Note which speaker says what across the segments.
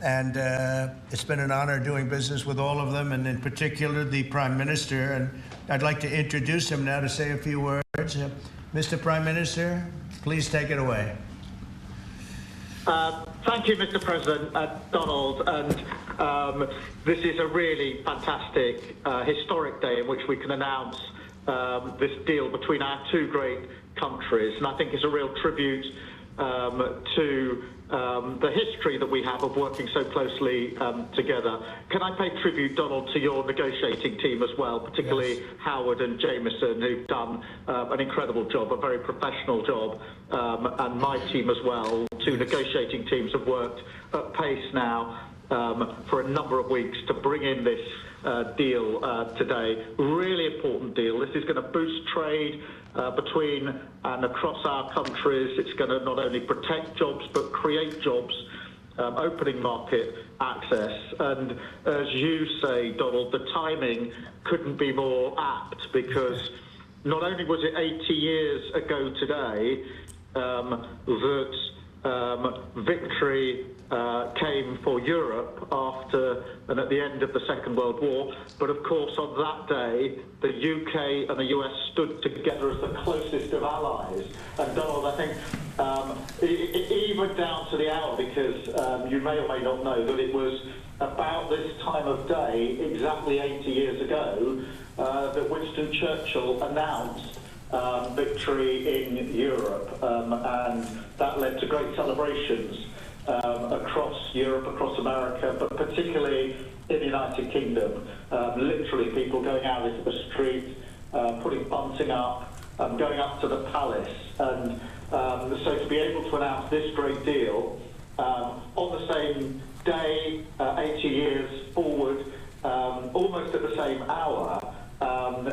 Speaker 1: And it's been an honor doing business with all of them, and in particular the Prime Minister. And I'd like to introduce him now to say a few words. Mr. Prime Minister, please take it away.
Speaker 2: Thank you, Mr. President, Donald. And this is a really fantastic, historic day in which we can announce this deal between our two great countries. And I think it's a real tribute to the history that we have of working so closely together. Can I pay tribute, Donald, to your negotiating team as well, particularly yes. Howard and Jameson, who've done an incredible job, a very professional job, and my team as well. Two negotiating teams have worked at pace now for a number of weeks to bring in this deal today. Really important deal. This is going to boost trade between and across our countries. It's going to not only protect jobs but create jobs, opening market access. And as you say, Donald, the timing couldn't be more apt, because not only was it 80 years ago today that victory came for Europe after and at the end of the Second World War, but of course on that day the UK and the US stood together as the closest of allies. And Donald, I think even down to the hour, because you may or may not know that it was about this time of day, exactly 80 years ago, that Winston Churchill announced victory in Europe, and that led to great celebrations across Europe, across America, but particularly in the United Kingdom. Literally people going out into the street, putting bunting up, going up to the palace. And so to be able to announce this great deal on the same day, 80 years forward, almost at the same hour, and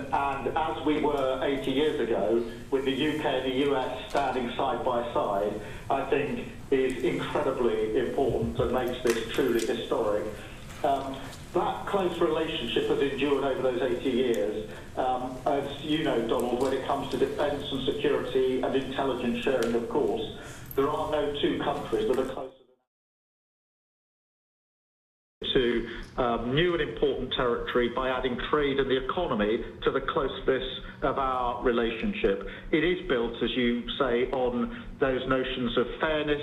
Speaker 2: as we were 80 years ago, with the UK and the US standing side by side, I think is incredibly important and makes this truly historic. That close relationship has endured over those 80 years. As you know, Donald, when it comes to defence and security and intelligence sharing, of course, there are no two countries that are closer to new and important territory by adding trade and the economy to the closeness of our relationship. It is built, as you say, on those notions of fairness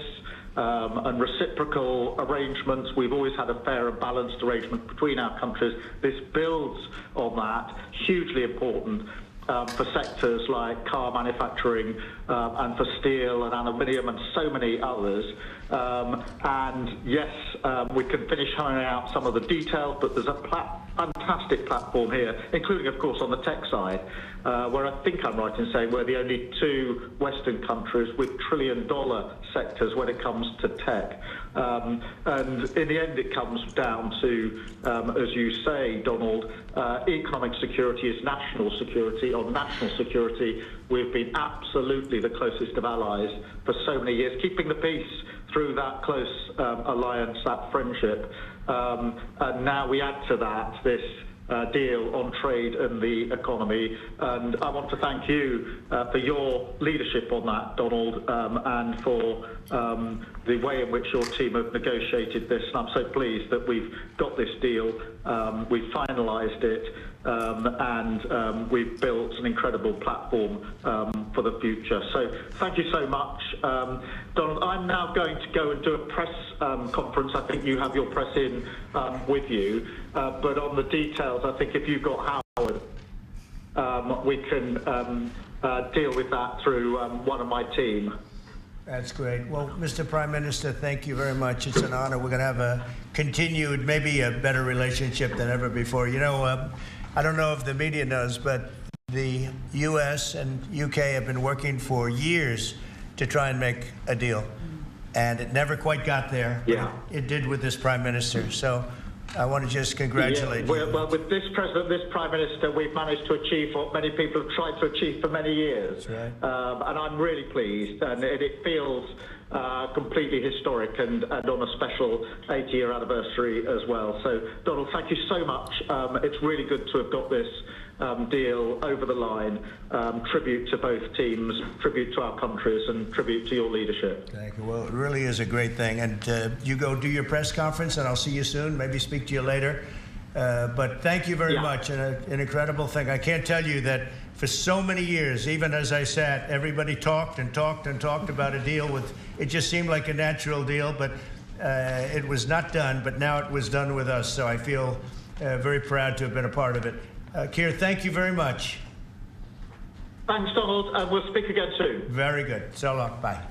Speaker 2: and reciprocal arrangements. We've always had a fair and balanced arrangement between our countries. This builds on that, hugely important for sectors like car manufacturing and for steel and aluminium and so many others. And yes, we can finish hammering out some of the details, but there's a fantastic platform here, including, of course, on the tech side, where I think I'm right in saying we're the only two Western countries with trillion-dollar sectors when it comes to tech. And in the end, it comes down to, as you say, Donald, economic security is national security. On national security, we've been absolutely the closest of allies for so many years, keeping the peace through that close alliance, that friendship. And now we add to that this deal on trade and the economy. And I want to thank you for your leadership on that, Donald, and for the way in which your team have negotiated this. And I'm so pleased that we've got this deal, we've finalised it, and we've built an incredible platform for the future. So thank you so much. Donald, I'm now going to go and do a press conference. I think you have your press in with you, but on the details, I think if you've got Howard, we can deal with that through one of my team.
Speaker 1: That's great. Well, Mr. Prime Minister, thank you very much. It's an honor. We're going to have a continued, maybe a better relationship than ever before. You know, I don't know if the media knows, but the U.S. and U.K. have been working for years to try and make a deal, and it never quite got there.
Speaker 2: Yeah.
Speaker 1: It did with this Prime Minister. So I want to just congratulate you.
Speaker 2: Well, with this President, this Prime Minister, we've managed to achieve what many people have tried to achieve for many years.
Speaker 1: That's right.
Speaker 2: And I'm really pleased, and it feels completely historic and on a special 80-year anniversary as well. So, Donald, thank you so much. It's really good to have got this deal over the line. Tribute to both teams, tribute to our countries, and tribute to your leadership.
Speaker 1: Thank you. Well, it really is a great thing. And you go do your press conference, and I'll see you soon. Maybe speak to you later. But thank you very much. And an incredible thing. I can't tell you that for so many years, even as I sat, everybody talked and talked and talked about a deal with, it just seemed like a natural deal, but it was not done. But now it was done with us. So I feel very proud to have been a part of it. Keir, thank you very much.
Speaker 2: Thanks, Donald, and we'll speak again soon.
Speaker 1: Very good. So long. Bye.